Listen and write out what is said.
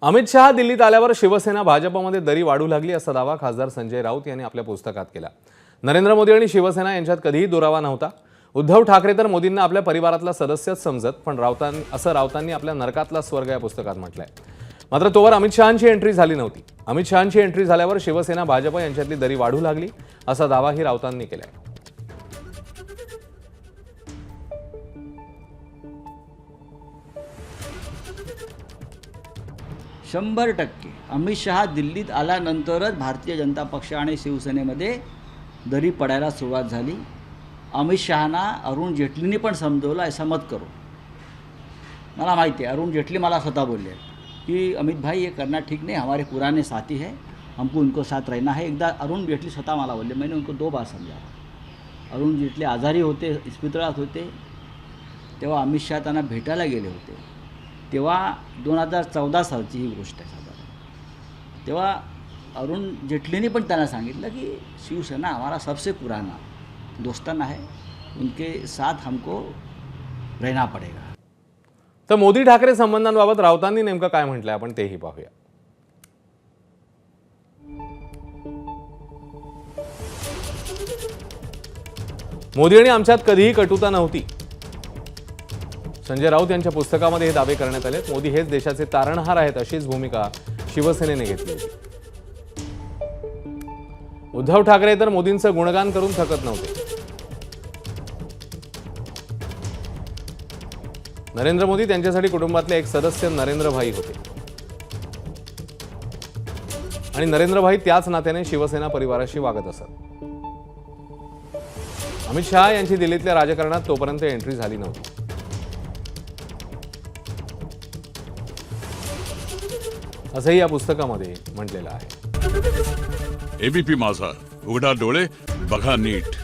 अमित शहा दिल्लीत आल्यावर शिवसेना भाजपमध्ये दरी वाढू लागली असा दावा खासदार संजय राऊत यांनी आपल्या पुस्तकात केला। नरेंद्र मोदी आणि शिवसेना यांच्यात कधीही दुरावा नव्हता। उद्धव ठाकरे तर मोदींना आपल्या परिवारातला सदस्यच समजत, पण राऊतांनी आपल्या नरकातला स्वर्ग या पुस्तकात म्हटलंय। मात्र तोवर अमित शहांची एंट्री झाली नव्हती। अमित शहांची एंट्री झाल्यावर शिवसेना भाजप यांच्यातली दरी वाढू लागली असा दावाही राऊतांनी केलाय। 100% अमित शहा दिल्लीत आल्यानंतरच भारतीय जनता पक्ष आणि शिवसेनेमध्ये दरी पडायला सुरुवात झाली। अमित शहाना अरुण जेटलींनी पण समजवलं, ऐसा मत करो। मला माहिती है, अरुण जेटली मला स्वतः बोले कि अमित भाई ये करना ठीक नहीं, हमारे पुराने साथी हैं, हमको उनको साथ रहना है। एकदा अरुण जेटली स्वतः मला बोले, मैंने उनको 2 बार समझाया। अरुण जेटली आजारी होते, इस्पितळात होते, तेव्हा अमित शहा त्यांना भेटायला गेले होते। तेव्हा 2014 सालची ही गोष्ट आहे साधारण। तेव्हा अरुण जेटलीने पण त्यांना सांगितलं की शिवसेना हमारा सबसे पुराना दोस्ताना है, उनके साथ हमको रहना पड़ेगा। तर मोदी ठाकरे संबंधांबाबत राऊतांनी नेमकं काय म्हटलंय आपण तेही पाहूया। मोदी आणि आमच्यात कधीही कटुता नव्हती। संजय राऊत यांच्या पुस्तकामध्ये हे दावे करण्यात आले। मोदी हेच देशाचे तारणहार आहेत अशीच भूमिका शिवसेनेने घेतली होती। उद्धव ठाकरे तर मोदींचं गुणगान करून थकत नव्हते। नरेंद्र मोदी त्यांच्यासाठी कुटुंबातले एक सदस्य नरेंद्र भाई होते आणि नरेंद्र भाई त्याच नात्याने शिवसेना परिवाराशी वागत असत। अमित शहा यांची दिल्लीतल्या राजकारणात तोपर्यंत एंट्री झाली नव्हती असंही या पुस्तकामध्ये म्हटलेलं आहे। एबीपी माझा, उघडा डोळे बघा नीट।